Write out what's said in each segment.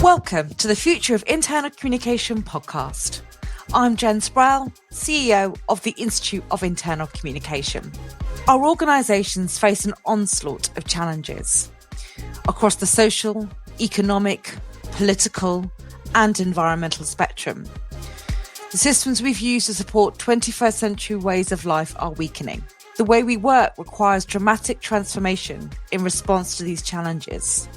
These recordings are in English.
Welcome to the Future of Internal Communication podcast. I'm Jen Sproul, CEO of the Institute of Internal Communication. Our organisations face an onslaught of challenges across the social, economic, political and environmental spectrum. The systems we've used to support 21st century ways of life are weakening. The way we work requires dramatic transformation in response to these challenges.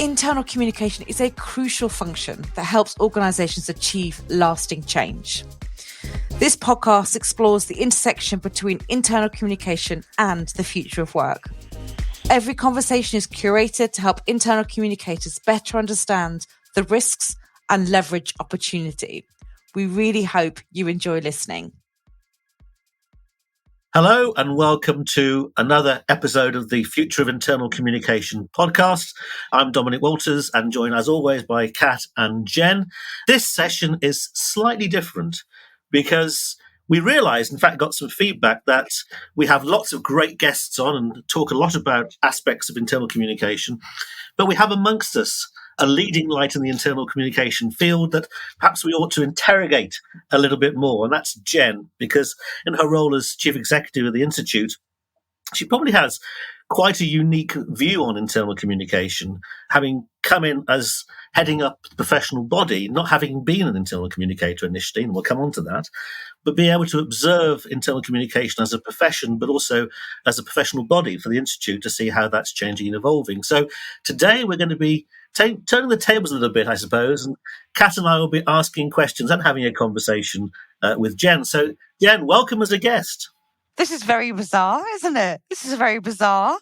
Internal communication is a crucial function that helps organisations achieve lasting change. This podcast explores the intersection between internal communication and the future of work. Every conversation is curated to help internal communicators better understand the risks and leverage opportunity. We really hope you enjoy listening. Hello and welcome to another episode of the Future of Internal Communication podcast. I'm Dominic Walters and joined as always by Kat and Jen. This session is slightly different because we realised, in fact, got some feedback that we have lots of great guests on and talk a lot about aspects of internal communication, but we have amongst us a leading light in the internal communication field that perhaps we ought to interrogate a little bit more. And that's Jen, because in her role as Chief Executive of the Institute, she probably has quite a unique view on internal communication, having come in as heading up the professional body, not having been an internal communicator initially, and we'll come on to that, but being able to observe internal communication as a profession, but also as a professional body for the Institute to see how that's changing and evolving. So today we're going to be turning the tables a little bit, I suppose, and Kat and I will be asking questions and having a conversation with Jen. So, Jen, welcome as a guest. This is very bizarre, isn't it? This is very bizarre.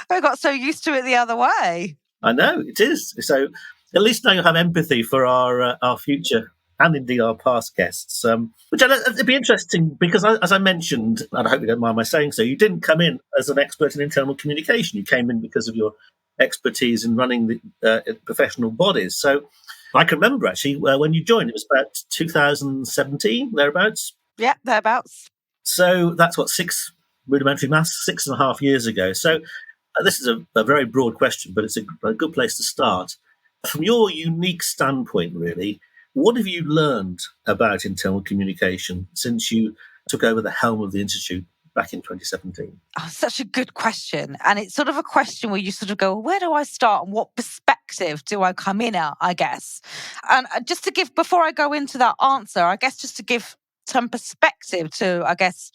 I got so used to it the other way. I know, it is. So at least now you'll have empathy for our future and indeed our past guests, which it'd be interesting because, as I mentioned, and I hope you don't mind my saying so, you didn't come in as an expert in internal communication. You came in because of your expertise in running the professional bodies. So I can remember actually when you joined, it was about 2017, thereabouts. Yeah, thereabouts. So that's what, rudimentary maths, 6.5 years ago. So this is a very broad question, but it's a good place to start. From your unique standpoint, really, what have you learned about internal communication since you took over the helm of the Institute back in 2017? Oh, such a good question. And it's sort of a question where you sort of go, where do I start and what perspective do I come in at, I guess? And just to give, before I go into that answer, I guess just to give some perspective to, I guess,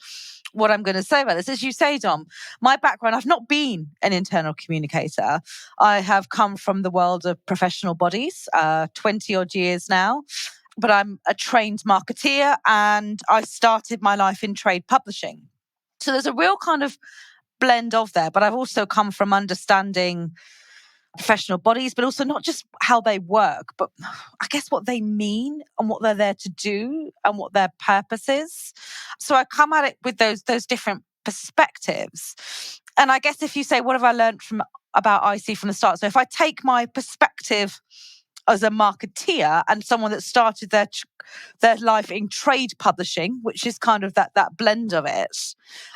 what I'm going to say about this. As you say, Dom, my background, I've not been an internal communicator. I have come from the world of professional bodies, 20 odd years now. But I'm a trained marketeer and I started my life in trade publishing. So there's a real kind of blend of there, but I've also come from understanding professional bodies, but also not just how they work, but I guess what they mean and what they're there to do and what their purpose is. So I come at it with those different perspectives. And I guess if you say, what have I learned about IC from the start? So if I take my perspective as a marketeer and someone that started their life in trade publishing, which is kind of that blend of it,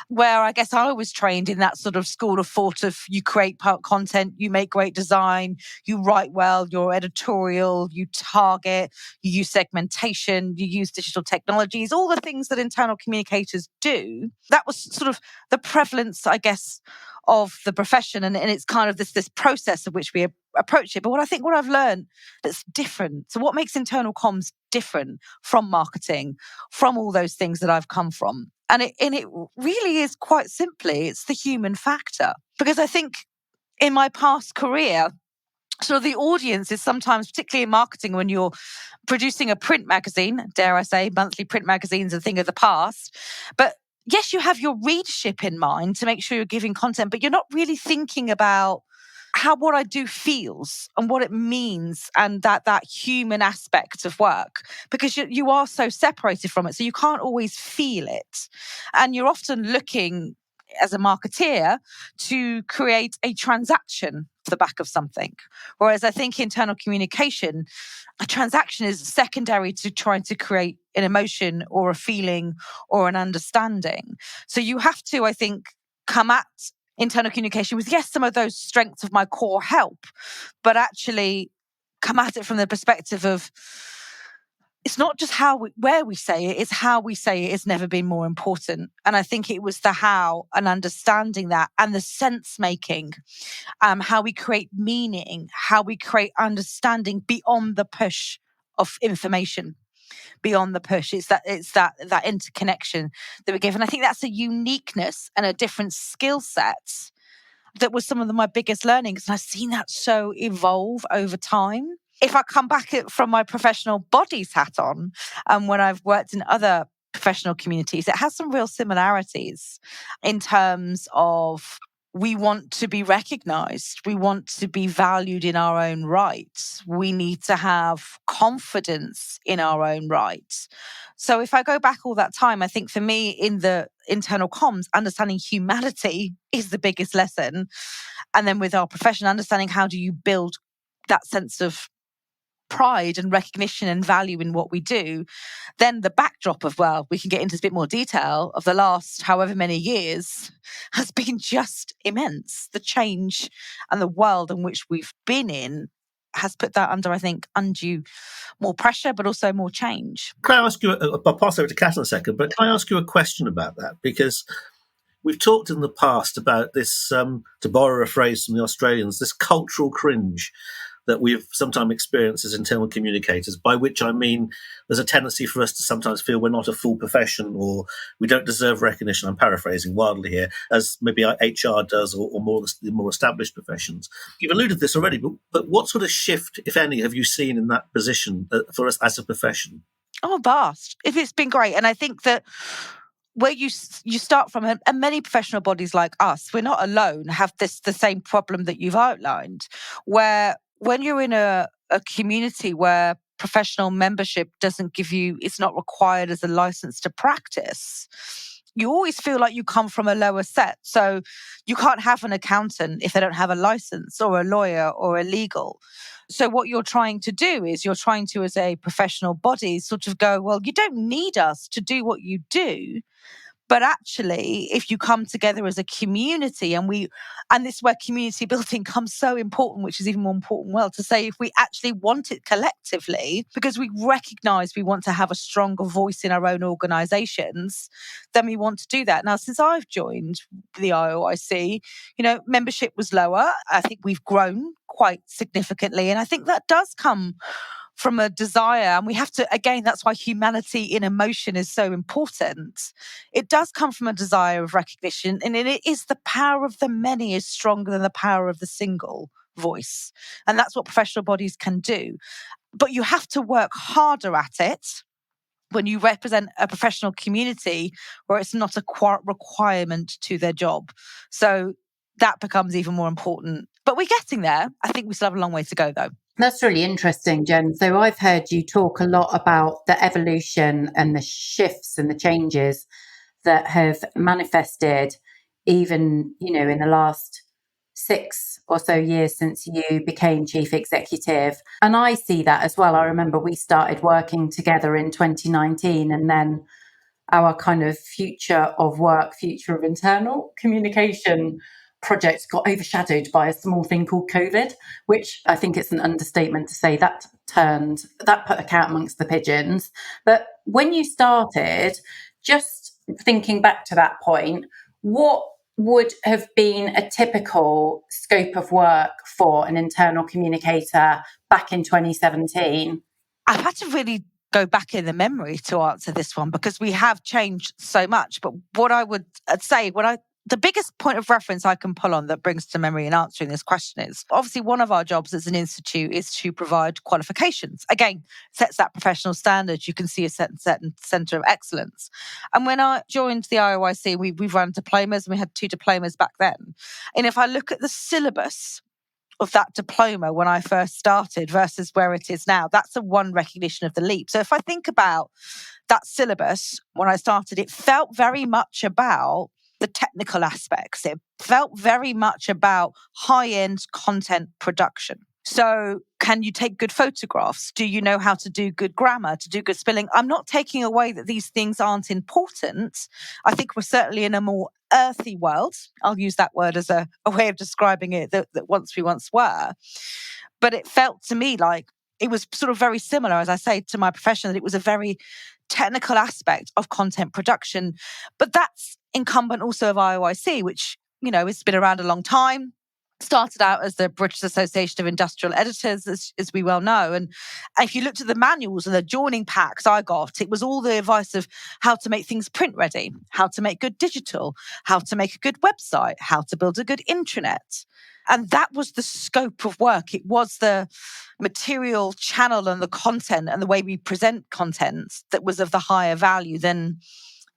where I guess I was trained in that sort of school of thought of you create content, you make great design, you write well, you're editorial, you target, you use segmentation, you use digital technologies, all the things that internal communicators do. That was sort of the prevalence, I guess, of the profession, and it's kind of this process of which we approach it. But what I've learned that's different. So what makes internal comms different from marketing, from all those things that I've come from? And it really is quite simply, it's the human factor. Because I think in my past career, sort of the audience is sometimes, particularly in marketing, when you're producing a print magazine, dare I say, monthly print magazines, a thing of the past. But yes, you have your readership in mind to make sure you're giving content, but you're not really thinking about how what I do feels and what it means and that human aspect of work, because you are so separated from it. So you can't always feel it. And you're often looking as a marketeer to create a transaction off the back of something. Whereas I think internal communication, a transaction is secondary to trying to create an emotion or a feeling or an understanding. So you have to, I think, come at internal communication with, yes, some of those strengths of my core help, but actually come at it from the perspective of it's not just where we say it, it's how we say it has never been more important. And I think it was the how and understanding that and the sense making, how we create meaning, how we create understanding beyond the push of information, beyond the push. It's that interconnection that we give. And I think that's a uniqueness and a different skill set that was some of my biggest learnings. And I've seen that so evolve over time. If I come back from my professional bodies hat on, and when I've worked in other professional communities, it has some real similarities in terms of we want to be recognized. We want to be valued in our own right. We need to have confidence in our own right. So if I go back all that time, I think for me in the internal comms, understanding humanity is the biggest lesson. And then with our profession, understanding how do you build that sense of pride and recognition and value in what we do, then the backdrop of, well, we can get into a bit more detail of the last however many years has been just immense. The change and the world in which we've been in has put that under, I think, undue more pressure, but also more change. Can I ask you, I'll pass over to Kat in a second, but can I ask you a question about that? Because we've talked in the past about this, to borrow a phrase from the Australians, this cultural cringe that we've sometimes experienced as internal communicators, by which I mean there's a tendency for us to sometimes feel we're not a full profession or we don't deserve recognition. I'm paraphrasing wildly here, as maybe our HR does or more the more established professions. You've alluded to this already, but what sort of shift, if any, have you seen in that position for us as a profession? Oh, vast. It's been great. And I think that where you start from, and many professional bodies like us, we're not alone, have the same problem that you've outlined, where when you're in a community where professional membership doesn't give you, it's not required as a license to practice, you always feel like you come from a lower set. So you can't have an accountant if they don't have a license, or a lawyer or a legal. So what you're trying to do is you're trying to, as a professional body, sort of go, well, you don't need us to do what you do. But actually, if you come together as a community, and this is where community building comes so important, which is even more important, well, to say if we actually want it collectively, because we recognize we want to have a stronger voice in our own organizations, then we want to do that. Now, since I've joined the IoIC, membership was lower. I think we've grown quite significantly. And I think that does come from a desire, and we have to, again, that's why humanity in emotion is so important. It does come from a desire of recognition, and it is the power of the many is stronger than the power of the single voice. And that's what professional bodies can do. But you have to work harder at it when you represent a professional community where it's not a requirement to their job. So that becomes even more important. But we're getting there. I think we still have a long way to go, though. That's really interesting, Jen. So I've heard you talk a lot about the evolution and the shifts and the changes that have manifested even, in the last 6 or so years since you became chief executive. And I see that as well. I remember we started working together in 2019, and then our kind of future of work, future of internal communication project got overshadowed by a small thing called COVID, which I think it's an understatement to say that put a cat amongst the pigeons. But when you started, just thinking back to that point, what would have been a typical scope of work for an internal communicator back in 2017? I've had to really go back in the memory to answer this one, because we have changed so much. But what I would say, the biggest point of reference I can pull on that brings to memory in answering this question is, obviously one of our jobs as an institute is to provide qualifications. Again, sets that professional standard. You can see a certain centre of excellence. And when I joined the IoIC, we've run diplomas, and we had 2 diplomas back then. And if I look at the syllabus of that diploma when I first started versus where it is now, that's a one recognition of the leap. So if I think about that syllabus when I started, it felt very much about the technical aspects. It felt very much about high-end content production. So can you take good photographs? Do you know how to do good grammar, to do good spelling? I'm not taking away that these things aren't important. I think we're certainly in a more earthy world. I'll use that word as a way of describing it that once we were. But it felt to me like it was sort of very similar, as I say, to my profession, that it was a very technical aspect of content production. But that's incumbent also of IoIC, which, has been around a long time. Started out as the British Association of Industrial Editors, as we well know. And if you looked at the manuals and the joining packs I got, it was all the advice of how to make things print ready, how to make good digital, how to make a good website, how to build a good intranet. And that was the scope of work. It was the material channel and the content and the way we present content that was of the higher value than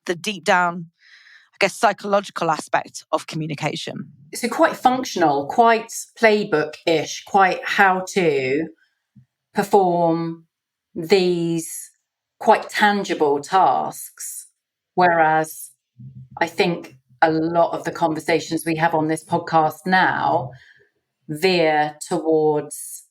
the deep down, I guess, psychological aspect of communication. So quite functional, quite playbook-ish, quite how to perform these quite tangible tasks. Whereas I think a lot of the conversations we have on this podcast now veer towards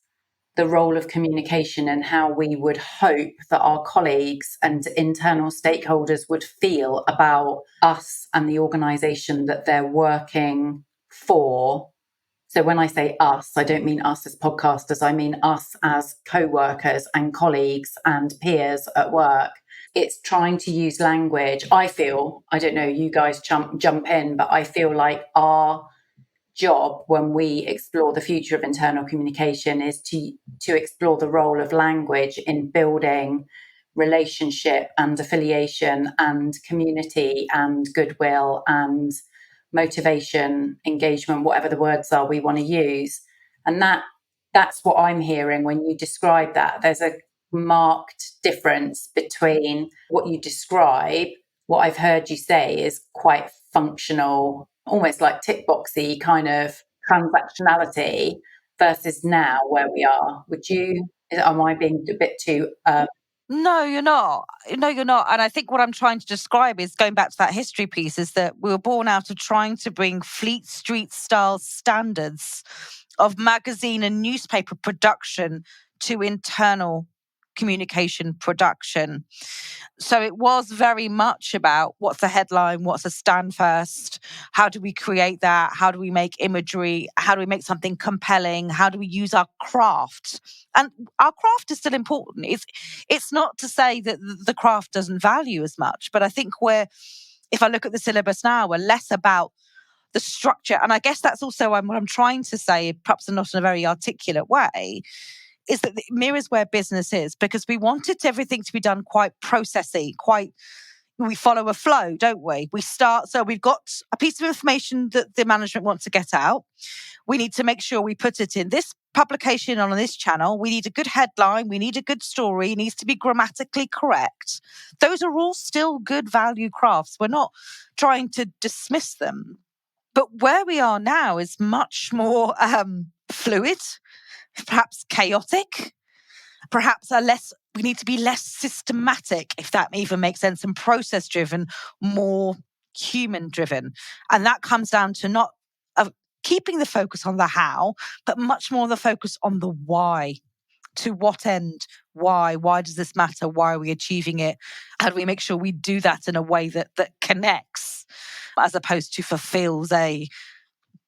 the role of communication and how we would hope that our colleagues and internal stakeholders would feel about us and the organisation that they're working for. So when I say us, I don't mean us as podcasters, I mean us as co-workers and colleagues and peers at work. It's trying to use language. I feel, I don't know, you guys jump in, but I feel like our job when we explore the future of internal communication is to explore the role of language in building relationship and affiliation and community and goodwill and motivation, engagement, whatever the words are we want to use. And that's what I'm hearing when you describe that. There's a marked difference between what you describe. What I've heard you say is quite functional, almost like tick boxy kind of transactionality, versus now where we are. Am I being a bit too No, you're not. No, you're not. And I think what I'm trying to describe is going back to that history piece, is that we were born out of trying to bring Fleet Street style standards of magazine and newspaper production to internal communication production. So it was very much about what's the headline, what's a stand first, how do we create that, how do we make imagery, how do we make something compelling, how do we use our craft. And our craft is still important. It's not to say that the craft doesn't value as much, but I think if I look at the syllabus now, we're less about the structure. And I guess that's also what I'm trying to say, perhaps not in a very articulate way, is that it mirrors where business is, because we wanted everything to be done quite processy, we follow a flow, don't we? So we've got a piece of information that the management wants to get out. We need to make sure we put it in this publication on this channel. We need a good headline. We need a good story. It needs to be grammatically correct. Those are all still good value crafts. We're not trying to dismiss them. But where we are now is much more fluid, perhaps chaotic, perhaps we need to be less systematic, if that even makes sense, and process driven, more human driven. And that comes down to not keeping the focus on the how, but much more the focus on the why. To what end? Why? Why does this matter? Why are we achieving it? How do we make sure we do that in a way that connects, as opposed to fulfills a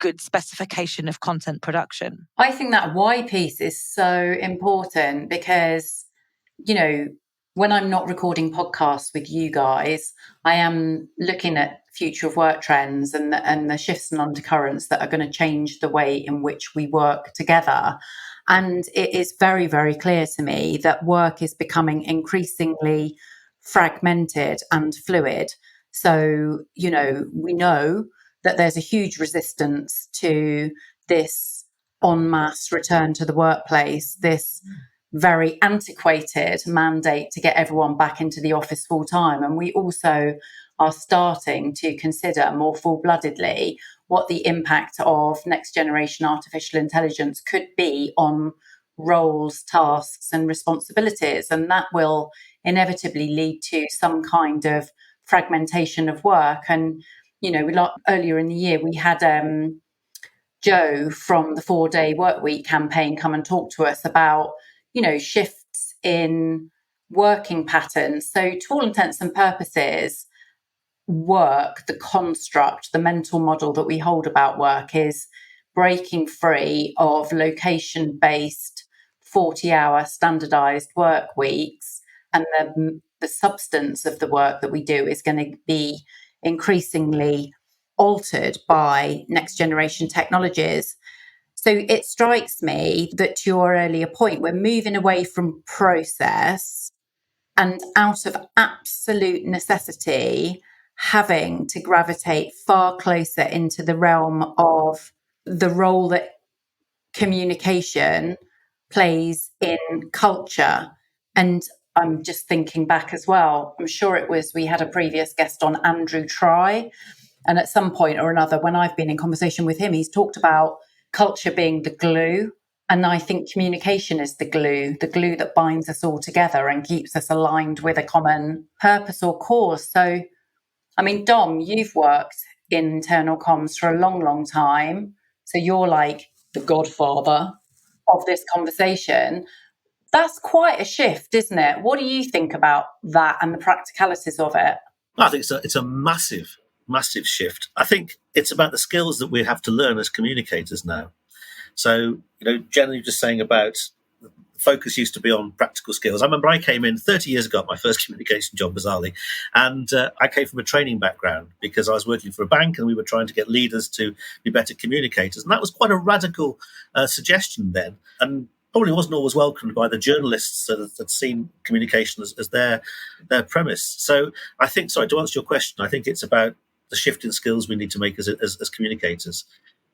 good specification of content production? I think that why piece is so important because, when I'm not recording podcasts with you guys, I am looking at future of work trends and the shifts and undercurrents that are going to change the way in which we work together. And it is very, very clear to me that work is becoming increasingly fragmented and fluid. So, we know that there's a huge resistance to this en masse return to the workplace, this very antiquated mandate to get everyone back into the office full time. And we also are starting to consider more full-bloodedly what the impact of next generation artificial intelligence could be on roles, tasks, and responsibilities. And that will inevitably lead to some kind of fragmentation of work. And earlier in the year, we had Joe from the 4-Day Workweek campaign come and talk to us about, shifts in working patterns. So to all intents and purposes, work, the construct, the mental model that we hold about work is breaking free of location-based 40-hour standardized work weeks, and the substance of the work that we do is going to be increasingly altered by next generation technologies. So it strikes me that, to your earlier point, we're moving away from process and out of absolute necessity having to gravitate far closer into the realm of the role that communication plays in culture. And I'm just thinking back as well. I'm sure we had a previous guest on, Andrew Try. And at some point or another, when I've been in conversation with him, he's talked about culture being the glue. And I think communication is the glue that binds us all together and keeps us aligned with a common purpose or cause. So, I mean, Dom, you've worked in internal comms for a long, long time. So you're like the godfather of this conversation. That's quite a shift, isn't it? What do you think about that and the practicalities of it? I think it's a massive, massive shift. I think it's about the skills that we have to learn as communicators now. So, generally just saying about focus used to be on practical skills. I remember I came in 30 years ago at my first communication job, bizarrely, and I came from a training background because I was working for a bank and we were trying to get leaders to be better communicators. And that was quite a radical suggestion then, and probably wasn't always welcomed by the journalists that had seen communication as their premise. So I think, sorry, to answer your question, I think it's about the shift in skills we need to make as communicators,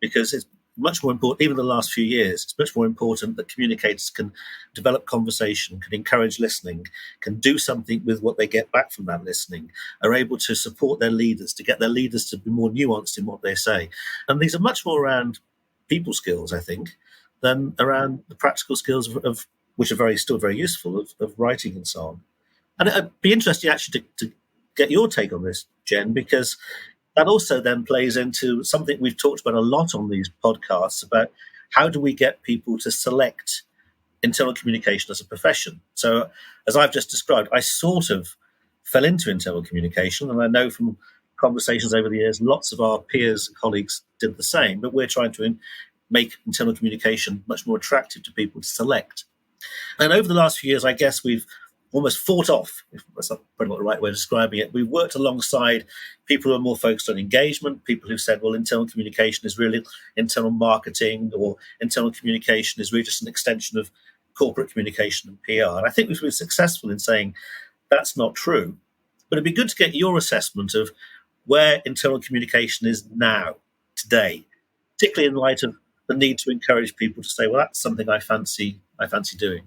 because it's much more important, even in the last few years, it's much more important that communicators can develop conversation, can encourage listening, can do something with what they get back from that listening, are able to support their leaders, to get their leaders to be more nuanced in what they say. And these are much more around people skills, I think, than around the practical skills of which are still very useful, of writing and so on. And it'd be interesting actually to get your take on this, Jen, because that also then plays into something we've talked about a lot on these podcasts about how do we get people to select internal communication as a profession. So as I've just described, I sort of fell into internal communication, and I know from conversations over the years, lots of our peers and colleagues did the same, but we're trying to make internal communication much more attractive to people to select. And over the last few years, I guess we've almost fought off, if that's probably not the right way of describing it. We've worked alongside people who are more focused on engagement, people who've said, well, internal communication is really internal marketing, or internal communication is really just an extension of corporate communication and PR. And I think we've been successful in saying that's not true. But it'd be good to get your assessment of where internal communication is now, today, particularly in light of the need to encourage people to say, well, that's something I fancy doing.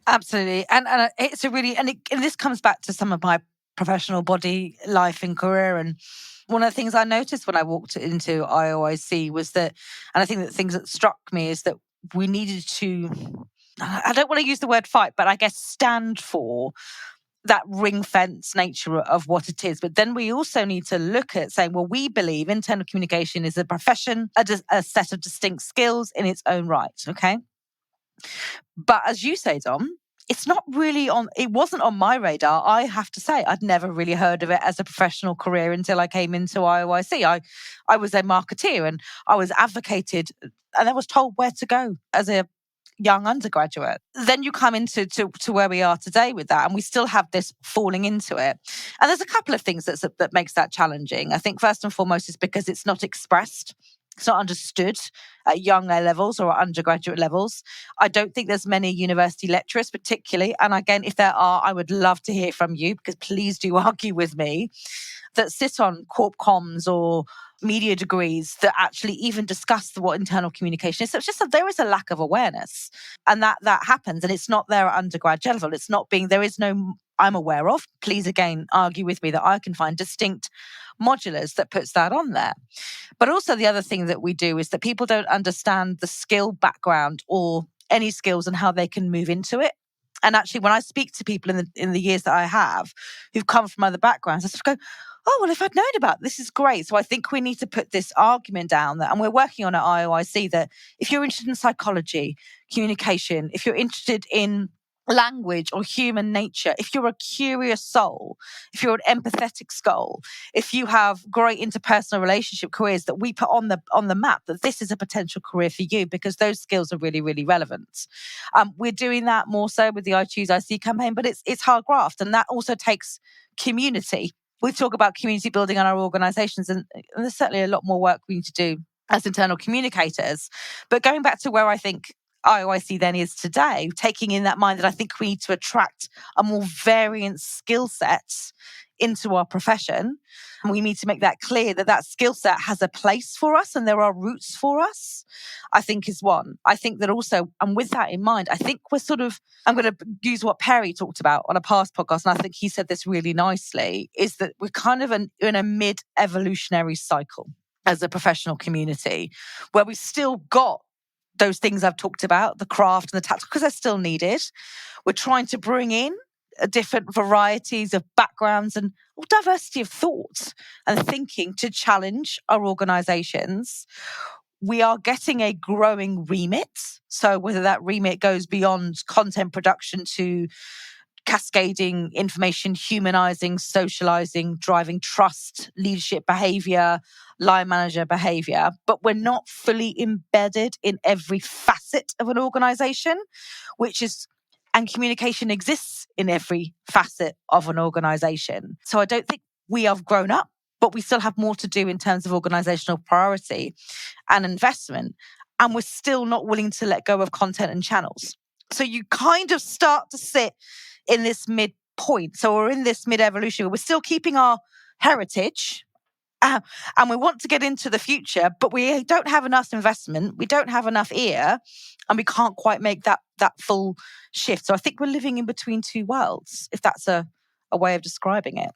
Absolutely. And it's a really, and this comes back to some of my professional body life and career. And one of the things I noticed when I walked into IoIC was that, and I think that things that struck me is that we needed to, I don't want to use the word fight, but I guess stand for that ring fence nature of what it is. But then we also need to look at saying, well, we believe internal communication is a profession, a set of distinct skills in its own right. Okay. But as you say, Dom, it wasn't on my radar. I have to say, I'd never really heard of it as a professional career until I came into IoIC. I was a marketeer and I was advocated and I was told where to go as a young undergraduate. Then you come into to where we are today with that, and we still have this falling into it. And there's a couple of things that makes that challenging. I think first and foremost is because it's not expressed. It's not understood at young levels or at undergraduate levels. I don't think there's many university lecturers particularly. And again, if there are, I would love to hear from you, because please do argue with me, that sit on corp comms or media degrees that actually even discuss what internal communication is. So it's just that there is a lack of awareness, and that happens, and it's not there at undergraduate level. It's not being, there is no, I'm aware of, please again argue with me, that I can find distinct modulars that puts that on there. But also the other thing that we do is that people don't understand the skill background or any skills and how they can move into it. And actually, when I speak to people in the years that I have who've come from other backgrounds, I sort of go, oh, well, if I'd known about this is great. So I think we need to put this argument down that, and we're working on at IoIC, that if you're interested in psychology, communication, if you're interested in language or human nature, if you're a curious soul, if you're an empathetic soul, if you have great interpersonal relationship careers, that we put on the map that this is a potential career for you, because those skills are really, really relevant. We're doing that more so with the I Choose IC campaign, but it's hard graft, and that also takes community. We talk about community building in our organizations, and there's certainly a lot more work we need to do as internal communicators. But going back to where I think IoIC then is today, taking in that mind that I think we need to attract a more variant skill set into our profession. And we need to make that clear that that skill set has a place for us and there are roots for us, I think is one. I think that also, and with that in mind, I think we're I'm going to use what Perry talked about on a past podcast, and I think he said this really nicely, is that we're kind of in a mid-evolutionary cycle as a professional community, where we still got those things I've talked about, the craft and the tactical, because they're still needed. We're trying to bring in different varieties of backgrounds and diversity of thought and thinking to challenge our organizations. We are getting a growing remit. So whether that remit goes beyond content production to cascading information, humanizing, socializing, driving trust, leadership behavior, line manager behavior, but we're not fully embedded in every facet of an organization, and communication exists in every facet of an organization. So I don't think we have grown up, but we still have more to do in terms of organizational priority and investment. And we're still not willing to let go of content and channels. So you kind of start to sit in this midpoint. So we're in this mid-evolution. We're still keeping our heritage, and we want to get into the future, but we don't have enough investment. We don't have enough ear, and we can't quite make that full shift. So I think we're living in between two worlds, if that's a way of describing it.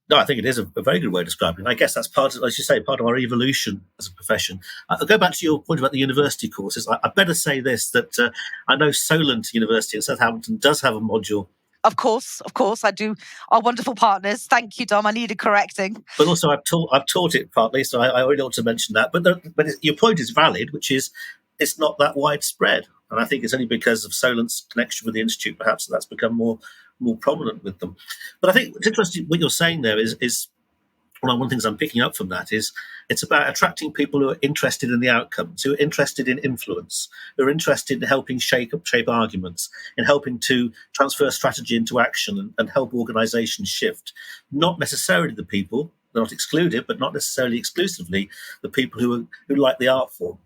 No, I think it is a very good way of describing it. I guess that's part of, as you say, part of our evolution as a profession. I'll go back to your point about the university courses. I better say this, that I know Solent University in Southampton does have a module. Of course, I do. Our wonderful partners. Thank you, Dom. I needed correcting. But also, I've taught it partly, so I already ought to mention that. But your point is valid, which is it's not that widespread, and I think it's only because of Solent's connection with the institute, perhaps, that's become more prominent with them. But I think it's interesting what you're saying there is one of the things I'm picking up from that is it's about attracting people who are interested in the outcomes, who are interested in influence, who are interested in helping shape arguments, in helping to transfer strategy into action and help organizations shift. Not necessarily the people, they're not excluded, but not necessarily exclusively the people who like the art form,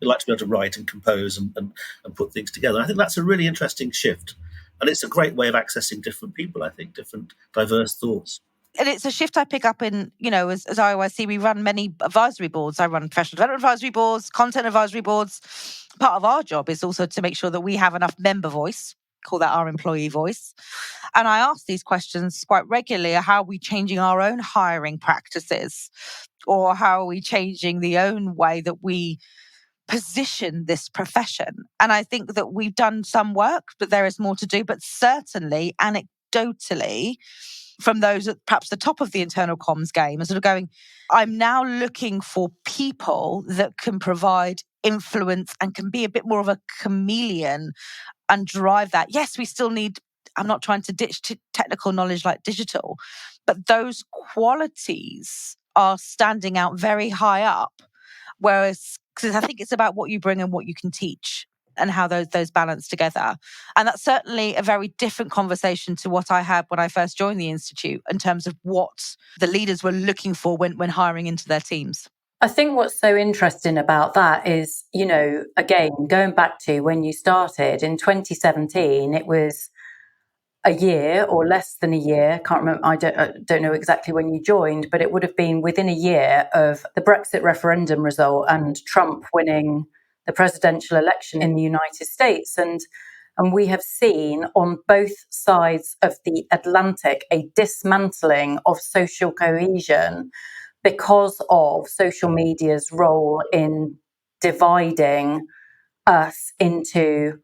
who like to be able to write and compose and put things together. I think that's a really interesting shift. And it's a great way of accessing different people, I think, different diverse thoughts. And it's a shift I pick up in, as IoIC, we run many advisory boards. I run professional development advisory boards, content advisory boards. Part of our job is also to make sure that we have enough member voice, call that our employee voice. And I ask these questions quite regularly. How are we changing our own hiring practices? Or how are we changing the own way that we position this profession? And I think that we've done some work, but there is more to do. But certainly, anecdotally, from those at perhaps the top of the internal comms game, are sort of going, I'm now looking for people that can provide influence and can be a bit more of a chameleon and drive that. Yes, we still need, I'm not trying to ditch technical knowledge like digital, but those qualities are standing out very high up. Whereas, because I think it's about what you bring and what you can teach and how those balance together. And that's certainly a very different conversation to what I had when I first joined the Institute in terms of what the leaders were looking for when hiring into their teams. I think what's so interesting about that is, again, going back to when you started in 2017, it was a year or less than a year. Can't remember. I don't know exactly when you joined, but it would have been within a year of the Brexit referendum result and Trump winning the presidential election in the United States. And we have seen on both sides of the Atlantic a dismantling of social cohesion because of social media's role in dividing us into,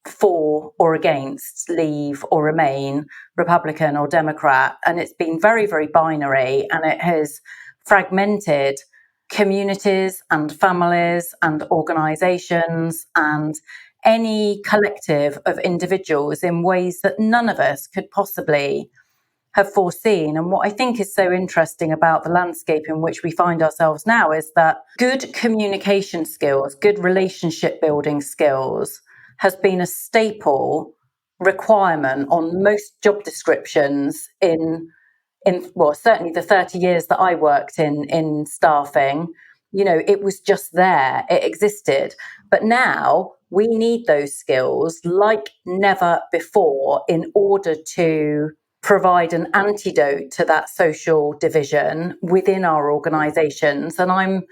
for or against, leave or remain, Republican or Democrat. And it's been very, very binary, and it has fragmented communities and families and organizations and any collective of individuals in ways that none of us could possibly have foreseen. And what I think is so interesting about the landscape in which we find ourselves now is that good communication skills, good relationship building skills has been a staple requirement on most job descriptions in well, certainly the 30 years that I worked in staffing. It was just there, it existed. But now we need those skills like never before in order to provide an antidote to that social division within our organizations. And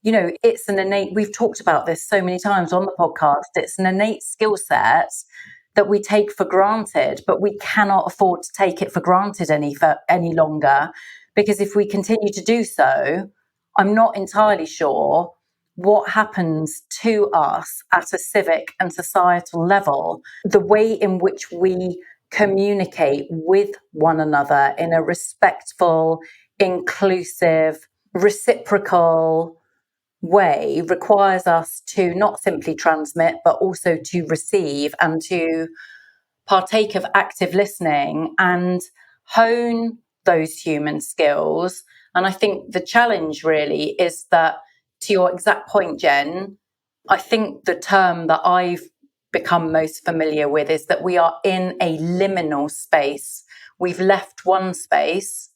it's an innate, we've talked about this so many times on the podcast, it's an innate skill set that we take for granted, but we cannot afford to take it for granted any longer, because if we continue to do so, I'm not entirely sure what happens to us at a civic and societal level, the way in which we communicate with one another in a respectful, inclusive, reciprocal way requires us to not simply transmit, but also to receive and to partake of active listening and hone those human skills. And I think the challenge really is that, to your exact point, Jen, I think the term that I've become most familiar with is that we are in a liminal space. We've left one space,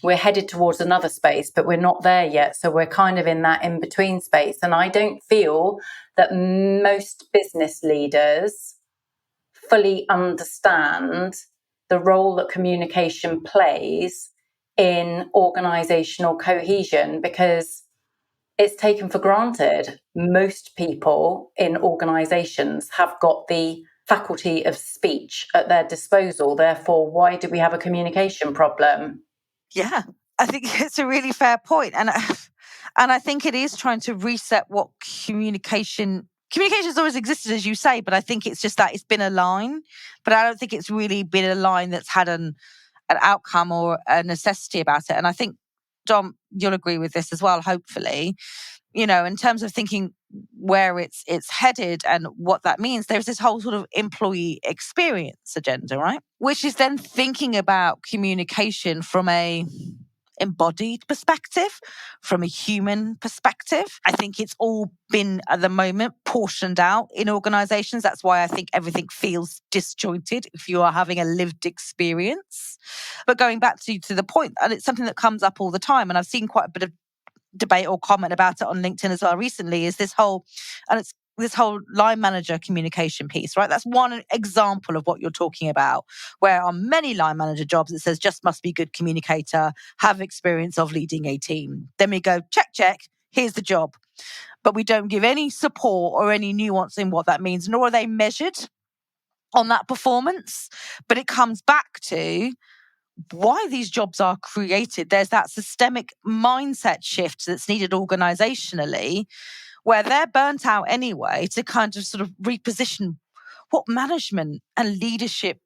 we're headed towards another space, but we're not there yet. So we're kind of in that in-between space. And I don't feel that most business leaders fully understand the role that communication plays in organizational cohesion, because it's taken for granted. Most people in organizations have got the faculty of speech at their disposal. Therefore, why do we have a communication problem? Yeah, I think it's a really fair point. And I think it is trying to reset what communication has always existed, as you say, but I think it's just that it's been a line, but I don't think it's really been a line that's had an outcome or a necessity about it. And I think, Dom, you'll agree with this as well, hopefully. In terms of thinking where it's headed and what that means, there's this whole sort of employee experience agenda, right? Which is then thinking about communication from a embodied perspective, from a human perspective. I think it's all been, at the moment, portioned out in organizations. That's why I think everything feels disjointed if you are having a lived experience. But going back to the point, and it's something that comes up all the time, and I've seen quite a bit of debate or comment about it on LinkedIn as well recently, is this whole line manager communication piece, right? That's one example of what you're talking about, where on many line manager jobs, it says just must be good communicator, have experience of leading a team. Then we go, check, here's the job. But we don't give any support or any nuance in what that means, nor are they measured on that performance. But it comes back to why these jobs are created. There's that systemic mindset shift that's needed organizationally, where they're burnt out anyway, to kind of sort of reposition what management and leadership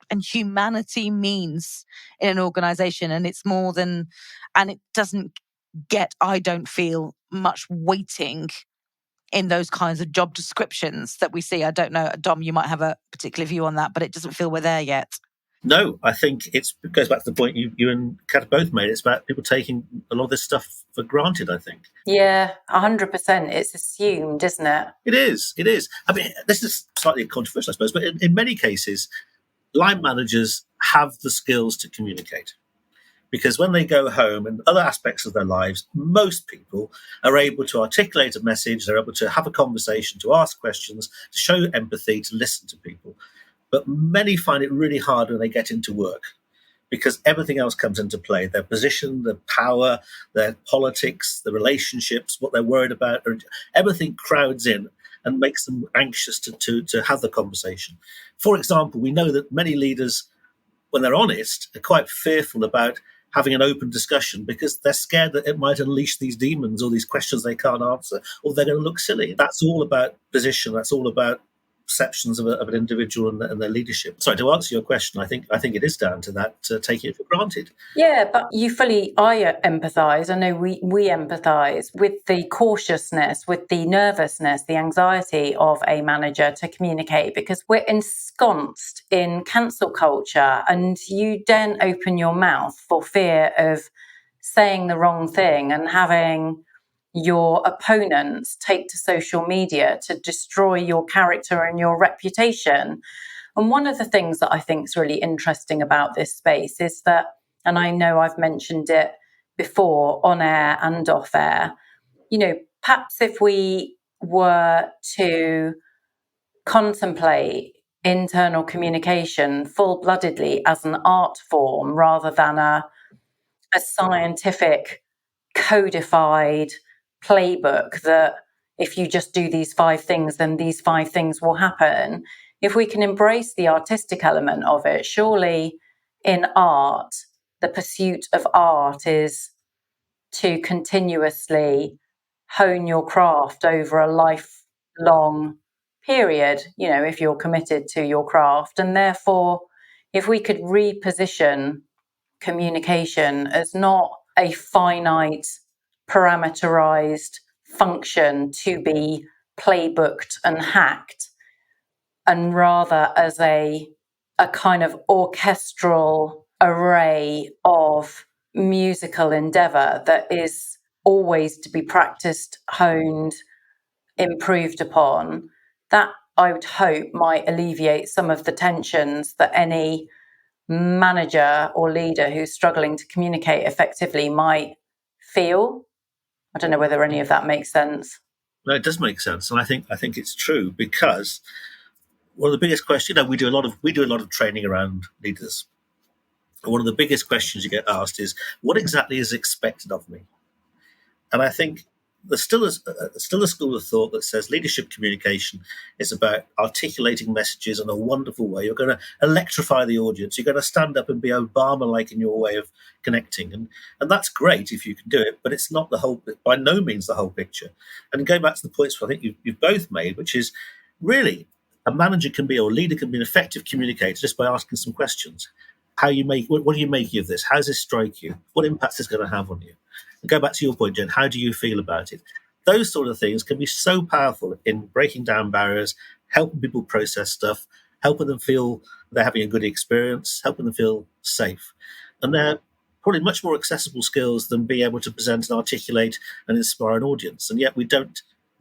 and humanity means in an organization. And it's more than, and it doesn't get, I don't feel, much weighting in those kinds of job descriptions that we see. I don't know, Dom, you might have a particular view on that, but it doesn't feel we're there yet. No, I think it goes back to the point you and Kat both made. It's about people taking a lot of this stuff for granted, I think. Yeah, 100%. It's assumed, isn't it? It is. I mean, this is slightly controversial, I suppose, but in many cases, line managers have the skills to communicate. Because when they go home and other aspects of their lives, most people are able to articulate a message, they're able to have a conversation, to ask questions, to show empathy, to listen to people. But many find it really hard when they get into work, because everything else comes into play. Their position, their power, their politics, the relationships, what they're worried about, everything crowds in and makes them anxious to have the conversation. For example, we know that many leaders, when they're honest, are quite fearful about having an open discussion because they're scared that it might unleash these demons or these questions they can't answer, or they're going to look silly. That's all about position. That's all about perceptions of an individual and their leadership. Sorry, to answer your question, I think it is down to that, taking it for granted. Yeah, but I empathise. I know we empathise with the cautiousness, with the nervousness, the anxiety of a manager to communicate, because we're ensconced in cancel culture, and you then open your mouth for fear of saying the wrong thing and having your opponents take to social media to destroy your character and your reputation. And one of the things that I think is really interesting about this space is that, and I know I've mentioned it before on air and off air, perhaps if we were to contemplate internal communication full-bloodedly as an art form rather than a scientific codified playbook that if you just do these 5 things, then these 5 things will happen. If we can embrace the artistic element of it, surely in art, the pursuit of art is to continuously hone your craft over a lifelong period, if you're committed to your craft. And therefore, if we could reposition communication as not a finite, parameterized function to be playbooked and hacked, and rather as a kind of orchestral array of musical endeavor that is always to be practiced, honed, improved upon, that I would hope might alleviate some of the tensions that any manager or leader who's struggling to communicate effectively might feel. I don't know whether any of that makes sense. No, it does make sense, and I think it's true, because one of the biggest questions, we do a lot of training around leaders. And one of the biggest questions you get asked is, what exactly is expected of me? And I think there's still a school of thought that says leadership communication is about articulating messages in a wonderful way. You're going to electrify the audience. You're going to stand up and be Obama-like in your way of connecting. And that's great if you can do it, but it's not by no means the whole picture. And going back to the points I think you've both made, which is really a manager can be, or a leader can be, an effective communicator just by asking some questions. What are you making of this? How does this strike you? What impact is this going to have on you? And go back to your point, Jen, how do you feel about it? Those sort of things can be so powerful in breaking down barriers, helping people process stuff, helping them feel they're having a good experience, helping them feel safe. And they're probably much more accessible skills than being able to present and articulate and inspire an audience. And yet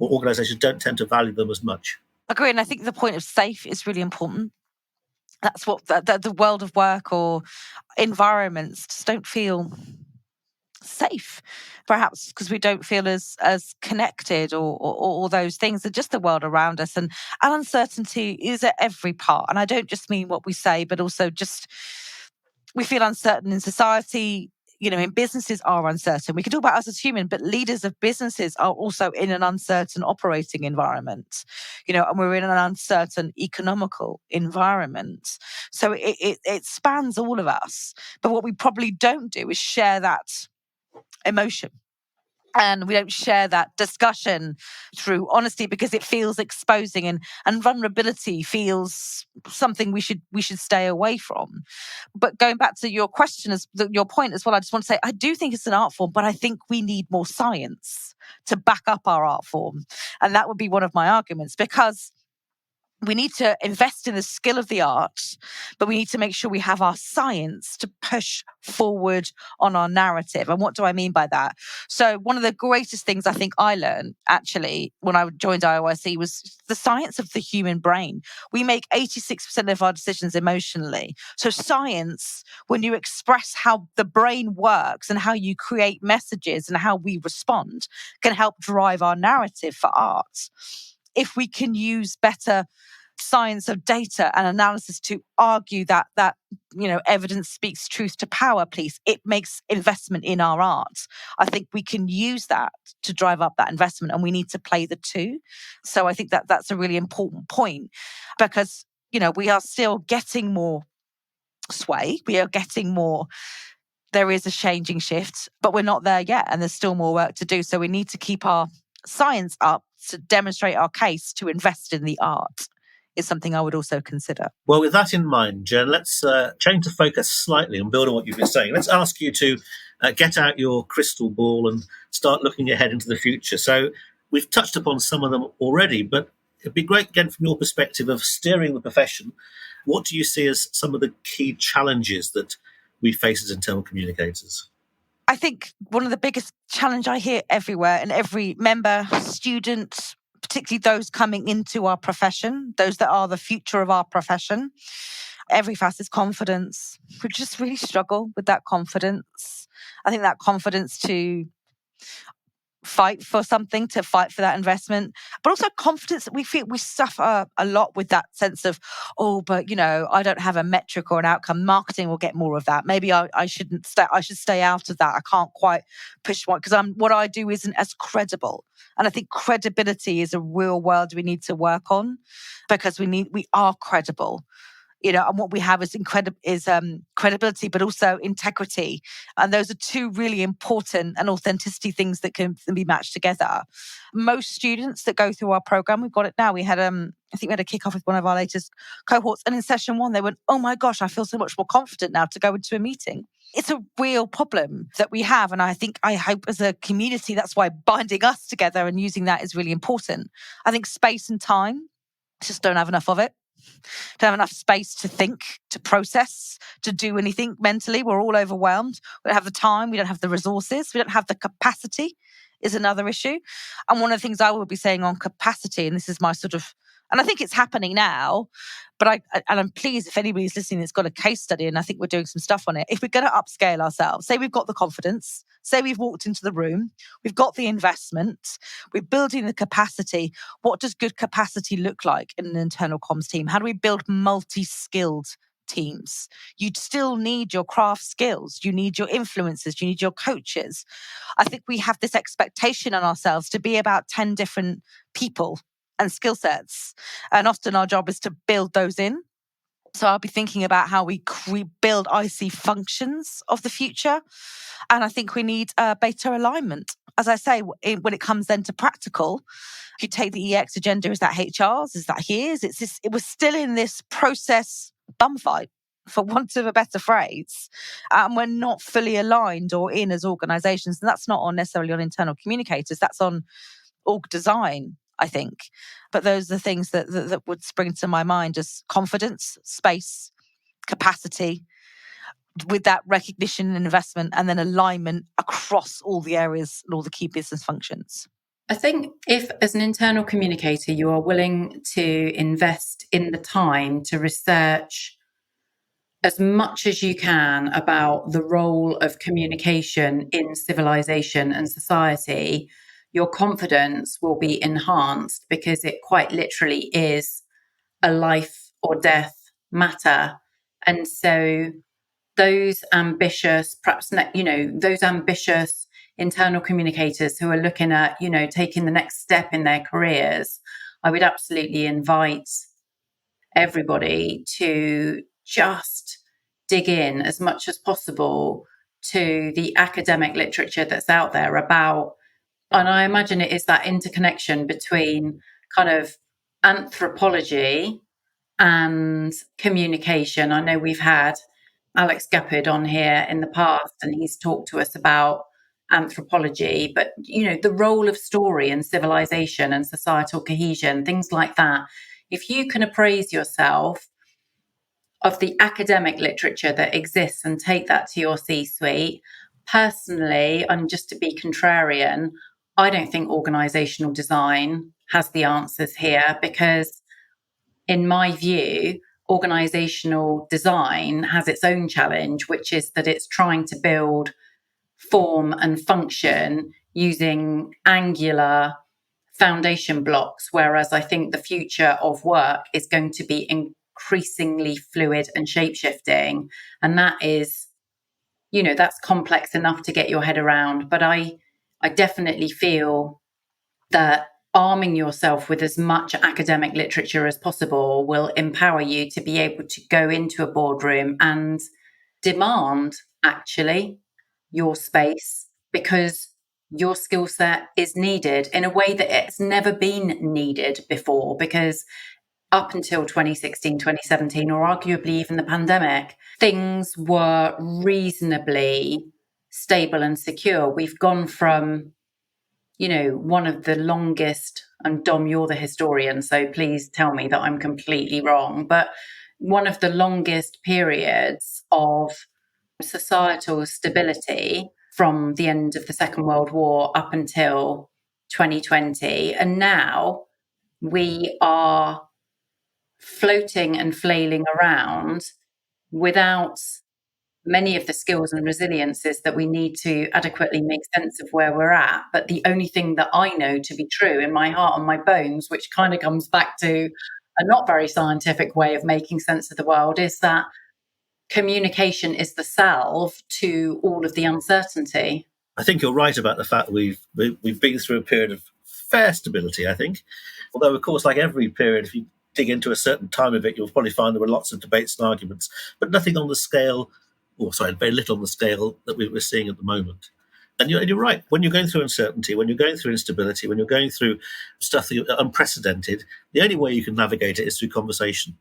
organizations don't tend to value them as much. Agree. And I think the point of safe is really important. That's what the world of work or environments just don't feel safe, perhaps because we don't feel as connected or those things. Are just the world around us, and uncertainty is at every part. And I don't just mean what we say, but also just we feel uncertain in society. In businesses are uncertain. We can talk about us as human, but leaders of businesses are also in an uncertain operating environment, and we're in an uncertain economical environment. So it spans all of us. But what we probably don't do is share that emotion. And we don't share that discussion through honesty because it feels exposing, and vulnerability feels something we should stay away from. But going back to your question, your point as well, I just want to say I do think it's an art form, but I think we need more science to back up our art form. And that would be one of my arguments, because we need to invest in the skill of the art, but we need to make sure we have our science to push forward on our narrative. And what do I mean by that? So one of the greatest things I think I learned actually when I joined IoIC was the science of the human brain. We make 86% of our decisions emotionally. So science, when you express how the brain works and how you create messages and how we respond, can help drive our narrative for art. If we can use better science of data and analysis to argue that evidence speaks truth to power, please, it makes investment in our art. I think we can use that to drive up that investment, and we need to play the two. So I think that's a really important point, because we are still getting more sway. We are getting more. There is a changing shift, but we're not there yet, and there's still more work to do. So we need to keep our science up to demonstrate our case to invest in the art is something I would also consider. Well, with that in mind, Jen, let's change the focus slightly and build on what you've been saying. Let's ask you to get out your crystal ball and start looking ahead into the future. So we've touched upon some of them already, but it'd be great, again, from your perspective of steering the profession, what do you see as some of the key challenges that we face as internal communicators? I think one of the biggest challenge I hear everywhere, and every member, student, particularly those coming into our profession, those that are the future of our profession, every facet is confidence. We just really struggle with that confidence. I think that confidence to fight for something, to fight for that investment, but also confidence that we feel we suffer a lot with that sense of, oh, but I don't have a metric or an outcome. Marketing will get more of that. Maybe I shouldn't stay. I should stay out of that. I can't quite push one because what I do isn't as credible. And I think credibility is a real world we need to work on, because we are credible. And what we have is credibility, but also integrity. And those are two really important and authenticity things that can be matched together. Most students that go through our program, we've got it now. We had, I think we had a kickoff with one of our latest cohorts. And in session 1, they went, oh my gosh, I feel so much more confident now to go into a meeting. It's a real problem that we have. And I hope as a community, that's why binding us together and using that is really important. I think space and time, just don't have enough of it. Don't have enough space to think, to process, to do anything mentally. We're all overwhelmed. We don't have the time. We don't have the resources. We don't have the capacity is another issue. And one of the things I will be saying on capacity, and this is my and I think it's happening now, but I'm pleased if anybody's listening that's got a case study, and I think we're doing some stuff on it. If we're going to upscale ourselves, say we've got the confidence, say we've walked into the room, we've got the investment, we're building the capacity. What does good capacity look like in an internal comms team? How do we build multi-skilled teams? You still need your craft skills. You need your influencers. You need your coaches. I think we have this expectation on ourselves to be about 10 different people and skill sets. And often our job is to build those in. So I'll be thinking about how we build IC functions of the future. And I think we need beta alignment. As I say, when it comes then to practical, if you take the EX agenda, is that HR's? Is that his? It was still in this process bum fight, for want of a better phrase. And we're not fully aligned or in as organizations. And that's not necessarily on internal communicators. That's on org design, I think. But those are the things that would spring to my mind as confidence, space, capacity, with that recognition and investment, and then alignment across all the areas and all the key business functions. I think if, as an internal communicator, you are willing to invest in the time to research as much as you can about the role of communication in civilization and society, your confidence will be enhanced, because it quite literally is a life or death matter. And so those ambitious, those ambitious internal communicators who are looking at, taking the next step in their careers, I would absolutely invite everybody to just dig in as much as possible to the academic literature that's out there about, and I imagine it is that interconnection between kind of anthropology and communication. I know we've had Alex Gupard on here in the past, and he's talked to us about anthropology, but the role of story in civilization and societal cohesion, things like that. If you can appraise yourself of the academic literature that exists and take that to your C-suite, personally, and just to be contrarian, I don't think organizational design has the answers here, because in my view, organizational design has its own challenge, which is that it's trying to build form and function using angular foundation blocks, whereas I think the future of work is going to be increasingly fluid and shape-shifting. And that is, that's complex enough to get your head around. But I definitely feel that arming yourself with as much academic literature as possible will empower you to be able to go into a boardroom and demand actually your space, because your skill set is needed in a way that it's never been needed before. Because up until 2016, 2017, or arguably even the pandemic, things were reasonably stable and secure. We've gone from, one of the longest, and Dom, you're the historian, so please tell me that I'm completely wrong, but one of the longest periods of societal stability from the end of the Second World War up until 2020. And now we are floating and flailing around without many of the skills and resiliences that we need to adequately make sense of where we're at. But the only thing that I know to be true in my heart and my bones, which kind of comes back to a not very scientific way of making sense of the world, is that communication is the salve to all of the uncertainty. I think you're right about the fact that we've been through a period of fair stability, I think. Although, of course, like every period, if you dig into a certain time of it, you'll probably find there were lots of debates and arguments, but nothing on the scale, very little on the scale that we're seeing at the moment. And you're right. When you're going through uncertainty, when you're going through instability, when you're going through stuff that are unprecedented, the only way you can navigate it is through conversation.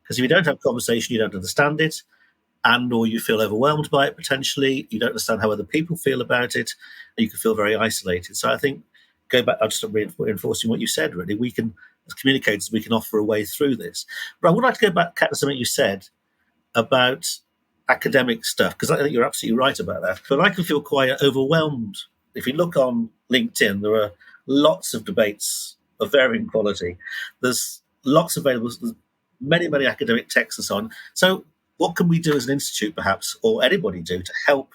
Because if you don't have conversation, you don't understand it, and or you feel overwhelmed by it potentially. You don't understand how other people feel about it, and you can feel very isolated. So I think, go back, I'll just reinforcing what you said, really. We can, as communicators, we can offer a way through this. But I would like to go back, Kat, to something you said about academic stuff, because I think you're absolutely right about that. But I can feel quite overwhelmed. If you look on LinkedIn, there are lots of debates of varying quality. There's lots available, there's many academic texts and so on. So what can we do as an institute, perhaps, or anybody do to help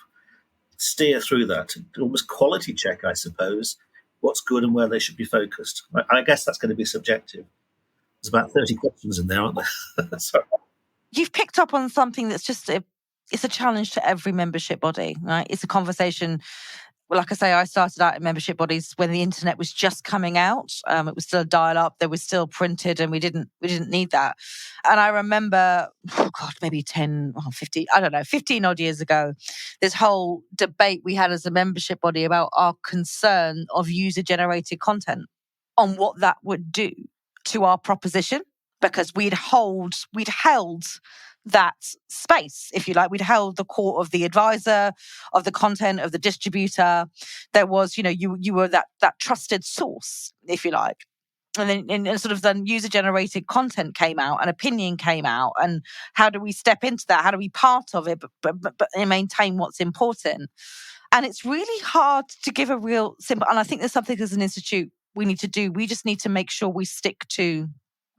steer through that? Almost quality check, I suppose, what's good and where they should be focused. I guess that's going to be subjective. There's about 30 questions in there, aren't there? Sorry. You've picked up on something that's just it's a challenge to every membership body, right? It's a conversation. Well, like I say, I started out in membership bodies when the internet was just coming out. It was still dial-up, there was still printed, and we didn't need that. And I remember, maybe 10 or 15, I don't know, 15 odd years ago, this whole debate we had as a membership body about our concern of user-generated content, on what that would do to our proposition, because we'd held that space, if you like. We'd held the court of the advisor, of the content, of the distributor. There was, you were that trusted source, if you like. And then user-generated content came out and opinion came out. And how do we step into that? How do we part of it, but maintain what's important? And it's really hard to give a real simple. And I think there's something as an institute we need to do. We just need to make sure we stick to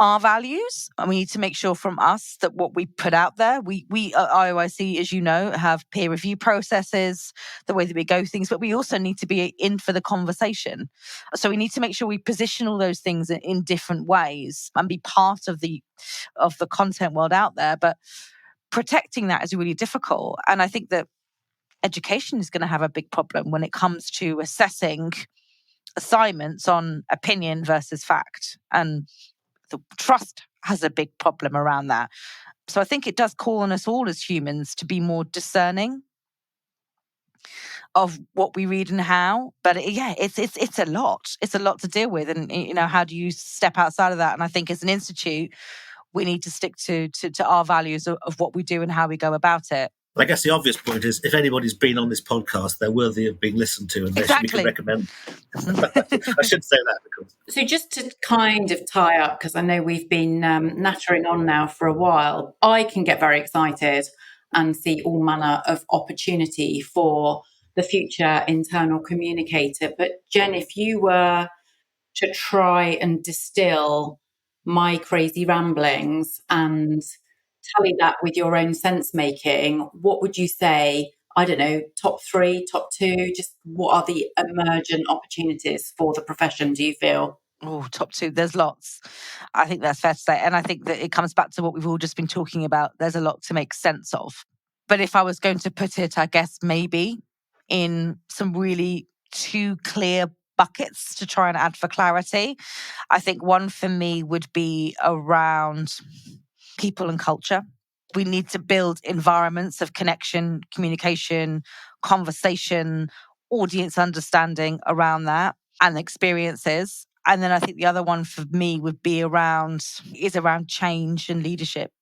our values, and we need to make sure from us that what we put out there, we at IoIC, as you know, have peer review processes, the way that we go things, but we also need to be in for the conversation. So we need to make sure we position all those things in different ways and be part of the content world out there. But protecting that is really difficult. And I think that education is going to have a big problem when it comes to assessing assignments on opinion versus fact. And the trust has a big problem around that. So I think it does call on us all as humans to be more discerning of what we read and how. But it's a lot. It's a lot to deal with. And, how do you step outside of that? And I think as an institute, we need to stick to our values of what we do and how we go about it. I guess the obvious point is, if anybody's been on this podcast, they're worthy of being listened to, and they should be recommended. I should say that, of course. So just to kind of tie up, because I know we've been nattering on now for a while, I can get very excited and see all manner of opportunity for the future internal communicator. But Jen, if you were to try and distill my crazy ramblings and tally that with your own sense making, what would you say? I don't know, top 3, top 2, just what are the emergent opportunities for the profession, do you feel? Oh, top 2, there's lots. I think that's fair to say. And I think that it comes back to what we've all just been talking about. There's a lot to make sense of. But if I was going to put it, I guess maybe in some really 2 clear buckets to try and add for clarity, I think one for me would be around people and culture. We need to build environments of connection, communication, conversation, audience understanding around that, and experiences. And then I think the other one for me would be around change and leadership.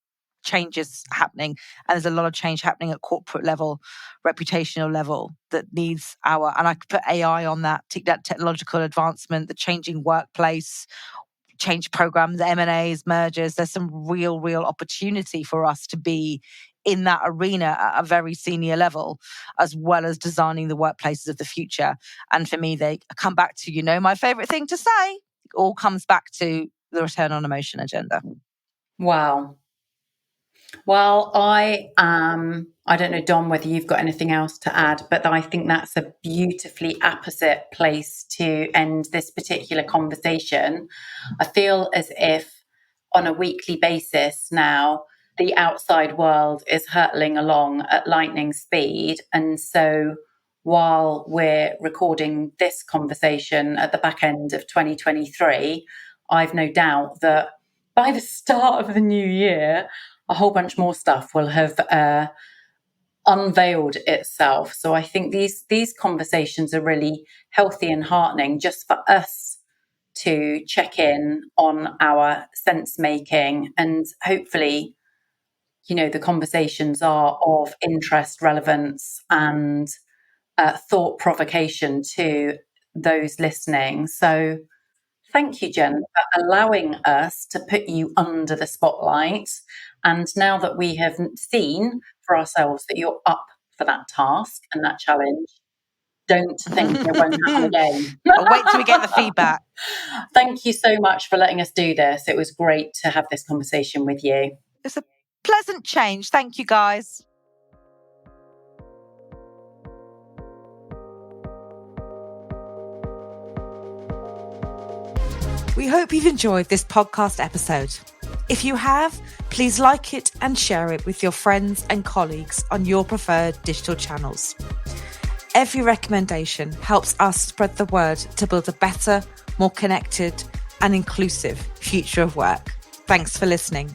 Change is happening, and there's a lot of change happening at corporate level, reputational level, that needs and I could put AI on that technological advancement, the changing workplace, change programs, M&As, mergers. There's some real opportunity for us to be in that arena at a very senior level, as well as designing the workplaces of the future. And for me, they come back to, my favorite thing to say, it all comes back to the return on emotion agenda. Wow. Well, I don't know, Dom, whether you've got anything else to add, but I think that's a beautifully apposite place to end this particular conversation. I feel as if on a weekly basis now, the outside world is hurtling along at lightning speed. And so while we're recording this conversation at the back end of 2023, I've no doubt that by the start of the new year, a whole bunch more stuff will have unveiled itself. So I think these conversations are really healthy and heartening, just for us to check in on our sense making, and hopefully, the conversations are of interest, relevance, and thought provocation to those listening. So thank you, Jen, for allowing us to put you under the spotlight. And now that we have seen for ourselves that you're up for that task and that challenge, don't think it won't happen again. I'll wait till we get the feedback. Thank you so much for letting us do this. It was great to have this conversation with you. It's a pleasant change. Thank you, guys. We hope you've enjoyed this podcast episode. If you have, please like it and share it with your friends and colleagues on your preferred digital channels. Every recommendation helps us spread the word to build a better, more connected and inclusive future of work. Thanks for listening.